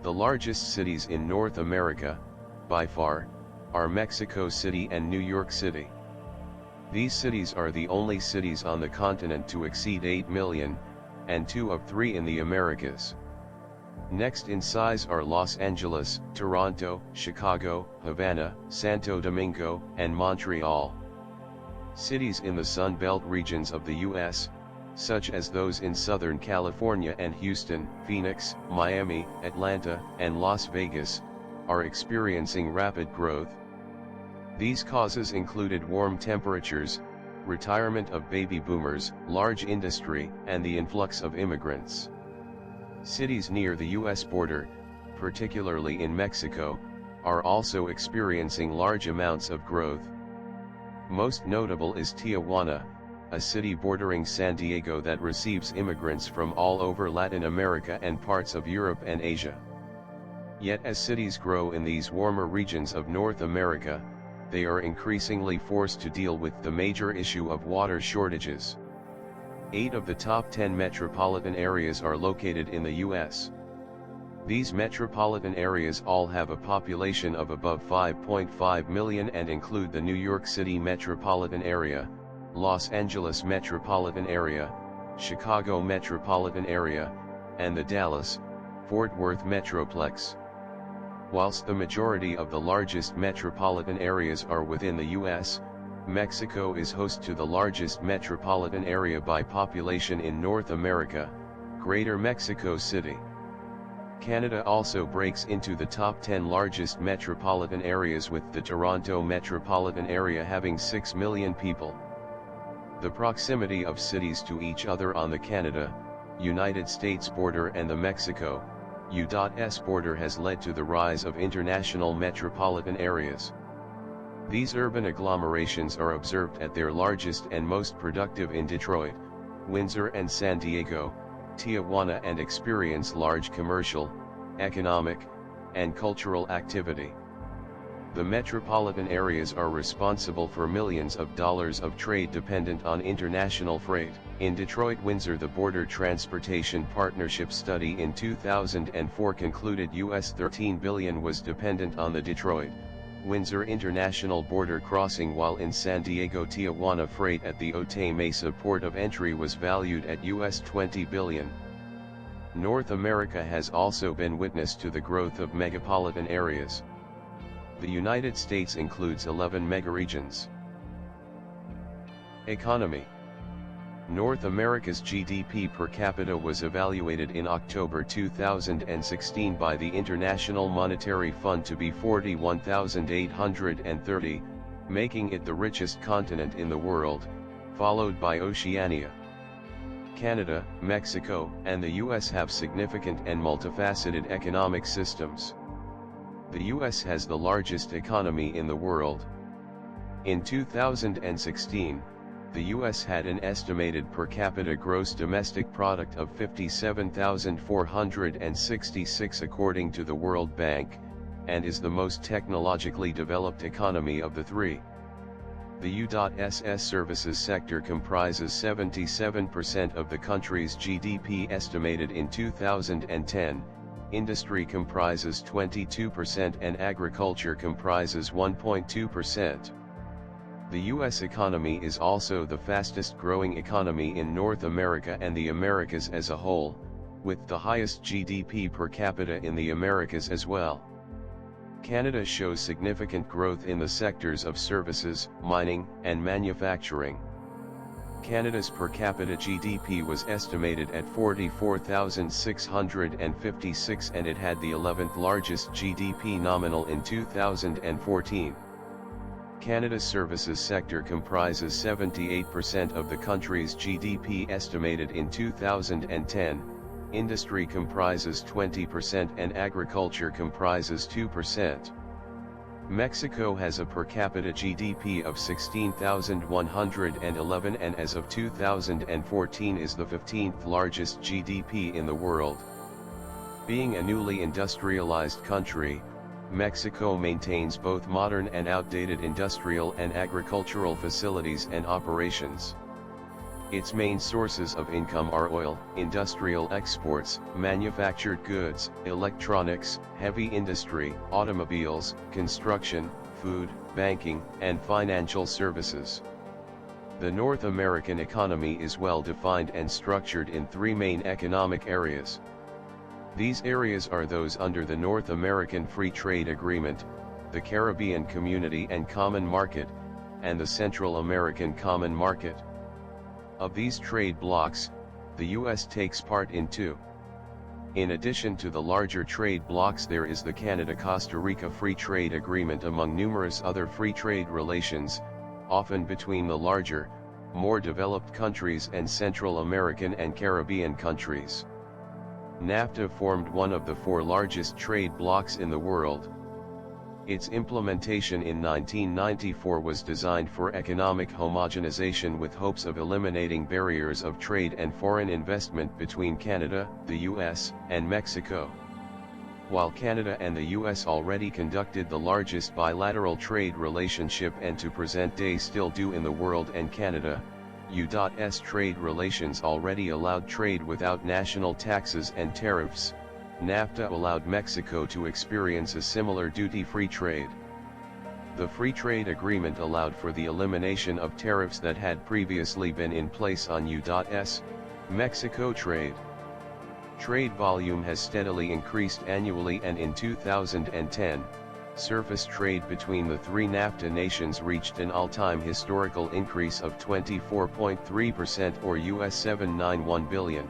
The largest cities in North America, by far, are Mexico City and New York City. These cities are the only cities on the continent to exceed 8 million, and 2 of 3 in the Americas. Next in size are Los Angeles, Toronto, Chicago, Havana, Santo Domingo, and Montreal. Cities in the Sun Belt regions of the U.S., such as those in Southern California and Houston, Phoenix, Miami, Atlanta, and Las Vegas, are experiencing rapid growth. These causes included warm temperatures, retirement of baby boomers, large industry, and the influx of immigrants. Cities near the U.S. border, particularly in Mexico, are also experiencing large amounts of growth. Most notable is Tijuana, a city bordering San Diego that receives immigrants from all over Latin America and parts of Europe and Asia. Yet as cities grow in these warmer regions of North America, they are increasingly forced to deal with the major issue of water shortages. 8 of the top 10 metropolitan areas are located in the U.S. These metropolitan areas all have a population of above 5.5 million and include the New York City metropolitan area, Los Angeles metropolitan area, Chicago metropolitan area, and the Dallas-Fort Worth metroplex. Whilst the majority of the largest metropolitan areas are within the U.S., Mexico is host to the largest metropolitan area by population in North America, Greater Mexico City. Canada also breaks into the top 10 largest metropolitan areas, with the Toronto metropolitan area having 6 million people. The proximity of cities to each other on the Canada-United States border and the Mexico-U.S. border has led to the rise of international metropolitan areas. These urban agglomerations are observed at their largest and most productive in Detroit, Windsor and San Diego, Tijuana, and experience large commercial, economic, and cultural activity. The metropolitan areas are responsible for millions of dollars of trade dependent on international freight. In Detroit-Windsor, the Border Transportation Partnership study in 2004 concluded $13 billion was dependent on the Detroit-Windsor International Border crossing, while in San Diego-Tijuana freight at the Otay Mesa port of entry was valued at $20 billion. North America has also been witness to the growth of megapolitan areas. The United States includes 11 megaregions. Economy. North America's GDP per capita was evaluated in October 2016 by the International Monetary Fund to be $41,830, making it the richest continent in the world, followed by Oceania. Canada, Mexico, and the US have significant and multifaceted economic systems. The US has the largest economy in the world. In 2016, the US had an estimated per capita gross domestic product of $57,466 according to the World Bank, and is the most technologically developed economy of the three. The U.S. services sector comprises 77% of the country's GDP estimated in 2010, industry comprises 22% and agriculture comprises 1.2%. The U.S. economy is also the fastest growing economy in North America and the Americas as a whole, with the highest GDP per capita in the Americas as well. Canada shows significant growth in the sectors of services, mining, and manufacturing. Canada's per capita GDP was estimated at $44,656 and it had the 11th largest GDP nominal in 2014. Canada's services sector comprises 78% of the country's GDP estimated in 2010, industry comprises 20% and agriculture comprises 2%. Mexico has a per capita GDP of $16,111 and as of 2014 is the 15th largest GDP in the world. Being a newly industrialized country, Mexico maintains both modern and outdated industrial and agricultural facilities and operations. Its main sources of income are oil, industrial exports, manufactured goods, electronics, heavy industry, automobiles, construction, food, banking, and financial services. The North American economy is well defined and structured in three main economic areas. These areas are those under the North American Free Trade Agreement, the Caribbean Community and Common Market, and the Central American Common Market. Of these trade blocs, the U.S. takes part in two. In addition to the larger trade blocs, there is the Canada-Costa Rica Free Trade Agreement among numerous other free trade relations, often between the larger, more developed countries and Central American and Caribbean countries. NAFTA formed one of the four largest trade blocs in the world. Its implementation in 1994 was designed for economic homogenization with hopes of eliminating barriers of trade and foreign investment between Canada, the US, and Mexico. While Canada and the US already conducted the largest bilateral trade relationship and to present day still do in the world, and Canada, U.S. trade relations already allowed trade without national taxes and tariffs, NAFTA allowed Mexico to experience a similar duty-free trade. The free trade agreement allowed for the elimination of tariffs that had previously been in place on U.S. Mexico trade. Trade volume has steadily increased annually, and in 2010, surface trade between the three NAFTA nations reached an all-time historical increase of 24.3% or US $791 billion.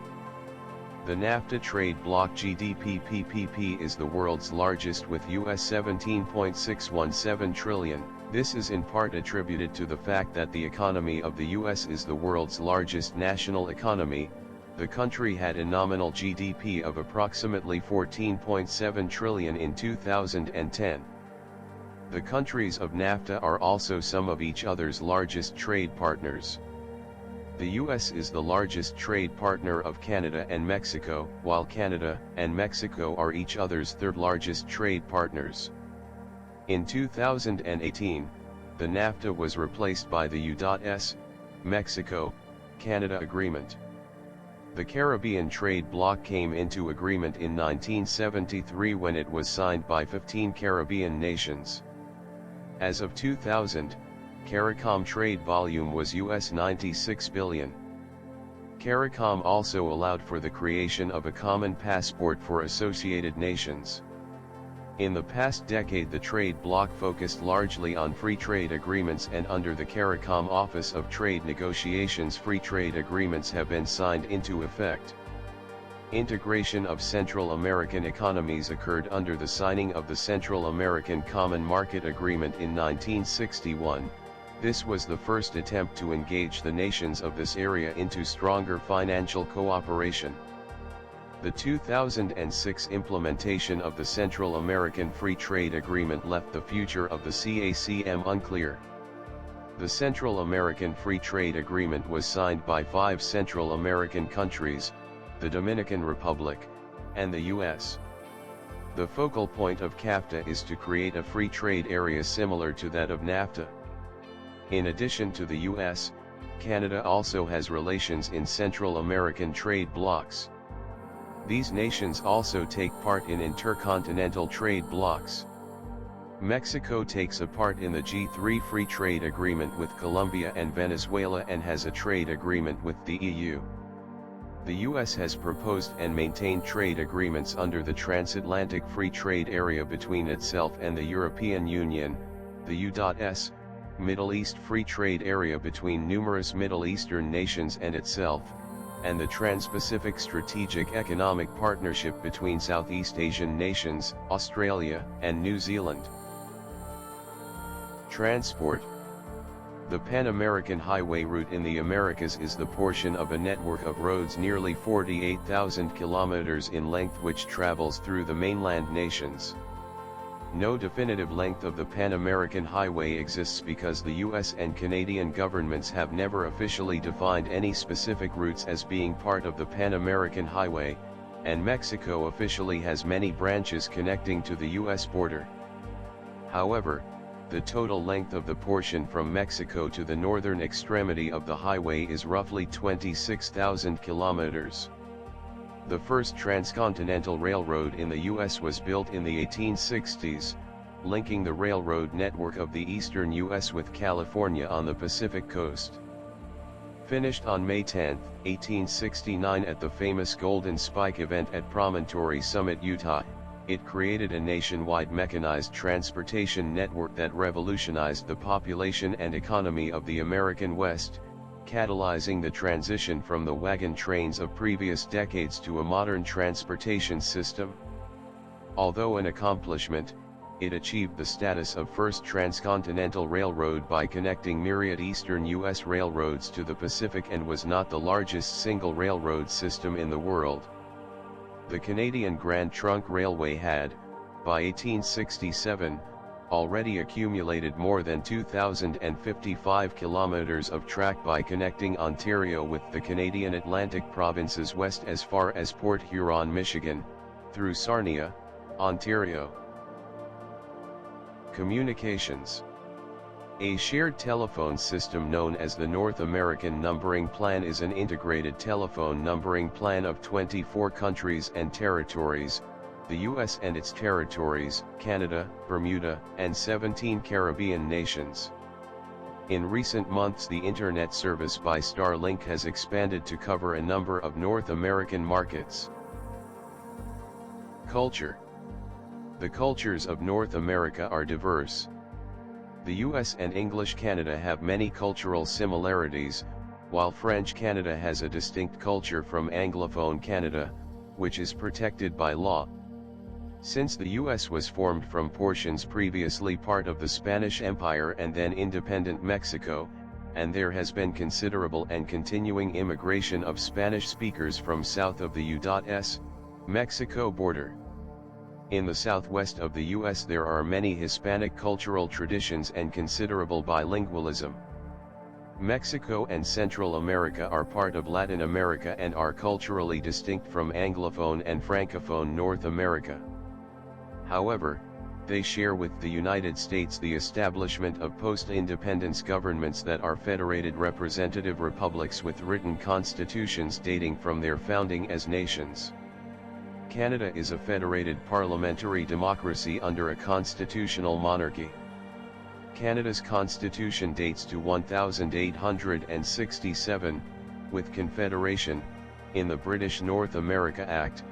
The NAFTA trade bloc GDP PPP is the world's largest with US $17.617 trillion. This is in part attributed to the fact that the economy of the US is the world's largest national economy. The country had a nominal GDP of approximately $14.7 trillion in 2010. The countries of NAFTA are also some of each other's largest trade partners. The US is the largest trade partner of Canada and Mexico, while Canada and Mexico are each other's third largest trade partners. In 2018, the NAFTA was replaced by the U.S. Mexico, Canada Agreement. The Caribbean trade bloc came into agreement in 1973 when it was signed by 15 Caribbean nations. As of 2000, CARICOM trade volume was US $96 billion. CARICOM also allowed for the creation of a common passport for associated nations. In the past decade, the trade bloc focused largely on free trade agreements, and under the CARICOM Office of Trade Negotiations, free trade agreements have been signed into effect. Integration of Central American economies occurred under the signing of the Central American Common Market Agreement in 1961. This was the first attempt to engage the nations of this area into stronger financial cooperation. The 2006 implementation of the Central American Free Trade Agreement left the future of the CACM unclear. The Central American Free Trade Agreement was signed by 5 Central American countries, the Dominican Republic, and the U.S. The focal point of CAFTA is to create a free trade area similar to that of NAFTA. In addition to the U.S., Canada also has relations in Central American trade blocs. These nations also take part in intercontinental trade blocs. Mexico takes a part in the G3 Free Trade Agreement with Colombia and Venezuela and has a trade agreement with the EU. The U.S. has proposed and maintained trade agreements under the Transatlantic Free Trade Area between itself and the European Union, the U.S. Middle East Free Trade Area between numerous Middle Eastern nations and itself, and the Trans-Pacific Strategic Economic Partnership between Southeast Asian nations, Australia, and New Zealand. Transport. The Pan-American Highway route in the Americas is the portion of a network of roads nearly 48,000 kilometers in length which travels through the mainland nations. No definitive length of the Pan-American Highway exists because the US and Canadian governments have never officially defined any specific routes as being part of the Pan-American Highway, and Mexico officially has many branches connecting to the US border. However, the total length of the portion from Mexico to the northern extremity of the highway is roughly 26,000 kilometers. The first transcontinental railroad in the U.S. was built in the 1860s, linking the railroad network of the eastern U.S. with California on the Pacific coast. Finished on May 10, 1869 at the famous Golden Spike event at Promontory Summit, Utah, it created a nationwide mechanized transportation network that revolutionized the population and economy of the American West, catalyzing the transition from the wagon trains of previous decades to a modern transportation system. Although an accomplishment, it achieved the status of first transcontinental railroad by connecting myriad eastern U.S. railroads to the Pacific and was not the largest single railroad system in the world. The Canadian Grand Trunk Railway had, by 1867, already accumulated more than 2,055 kilometers of track by connecting Ontario with the Canadian Atlantic provinces west as far as Port Huron, Michigan, through Sarnia, Ontario. Communications. A shared telephone system known as the North American Numbering Plan is an integrated telephone numbering plan of 24 countries and territories, the U.S. and its territories, Canada, Bermuda, and 17 Caribbean nations. In recent months, the internet service by Starlink has expanded to cover a number of North American markets. Culture. The cultures of North America are diverse. The US and English Canada have many cultural similarities, while French Canada has a distinct culture from Anglophone Canada, which is protected by law. Since the US was formed from portions previously part of the Spanish Empire and then independent Mexico, and there has been considerable and continuing immigration of Spanish speakers from south of the U.S. Mexico border. In the southwest of the U.S. there are many Hispanic cultural traditions and considerable bilingualism. Mexico and Central America are part of Latin America and are culturally distinct from Anglophone and Francophone North America. However, they share with the United States the establishment of post-independence governments that are federated representative republics with written constitutions dating from their founding as nations. Canada is a federated parliamentary democracy under a constitutional monarchy. Canada's constitution dates to 1867, with Confederation, in the British North America Act,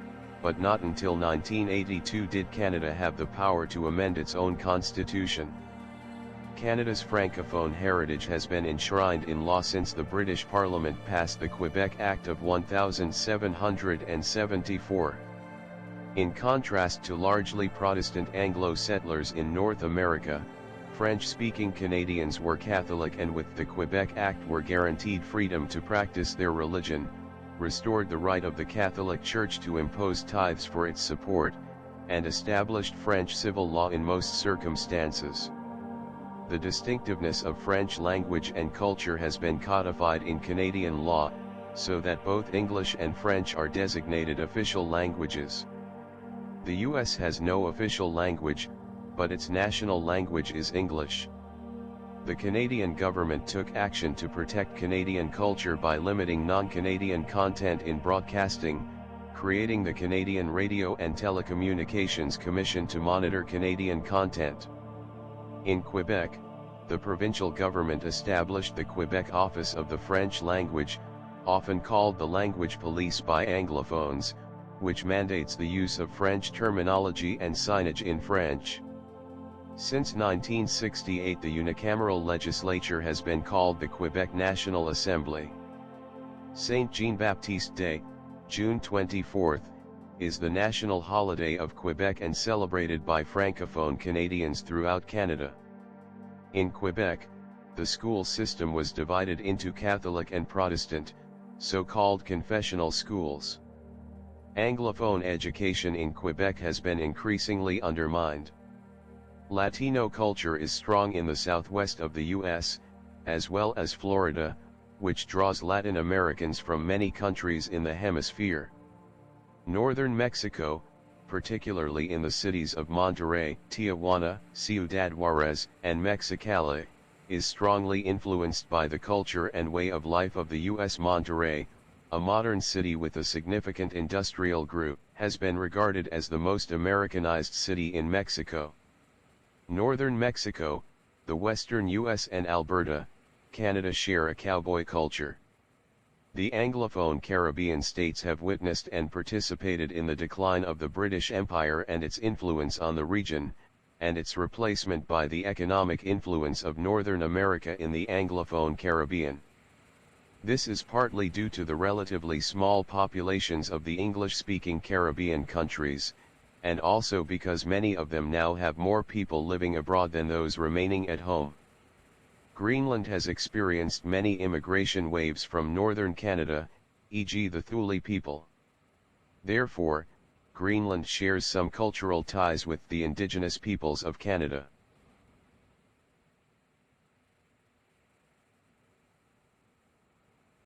but not until 1982 did Canada have the power to amend its own constitution. Canada's Francophone heritage has been enshrined in law since the British Parliament passed the Quebec Act of 1774. In contrast to largely Protestant Anglo settlers in North America, French-speaking Canadians were Catholic and with the Quebec Act were guaranteed freedom to practice their religion, restored the right of the Catholic Church to impose tithes for its support, and established French civil law in most circumstances. The distinctiveness of French language and culture has been codified in Canadian law, so that both English and French are designated official languages. The U.S. has no official language, but its national language is English. The Canadian government took action to protect Canadian culture by limiting non-Canadian content in broadcasting, creating the Canadian Radio and Telecommunications Commission to monitor Canadian content. In Quebec, the provincial government established the Quebec Office of the French Language, often called the Language Police by Anglophones, which mandates the use of French terminology and signage in French. Since 1968 the unicameral legislature has been called the Quebec National Assembly. Saint Jean-Baptiste Day, June 24, is the national holiday of Quebec and celebrated by Francophone Canadians throughout Canada. In Quebec, the school system was divided into Catholic and Protestant, so-called confessional schools. Anglophone education in Quebec has been increasingly undermined. Latino culture is strong in the southwest of the U.S., as well as Florida, which draws Latin Americans from many countries in the hemisphere. Northern Mexico, particularly in the cities of Monterrey, Tijuana, Ciudad Juarez, and Mexicali, is strongly influenced by the culture and way of life of the U.S. Monterrey, a modern city with a significant industrial group, has been regarded as the most Americanized city in Mexico. Northern Mexico, the western U.S. and Alberta, Canada share a cowboy culture. The Anglophone Caribbean states have witnessed and participated in the decline of the British Empire and its influence on the region, and its replacement by the economic influence of Northern America in the Anglophone Caribbean. This is partly due to the relatively small populations of the English-speaking Caribbean countries, and also because many of them now have more people living abroad than those remaining at home. Greenland has experienced many immigration waves from northern Canada, e.g. the Thule people. Therefore, Greenland shares some cultural ties with the indigenous peoples of Canada.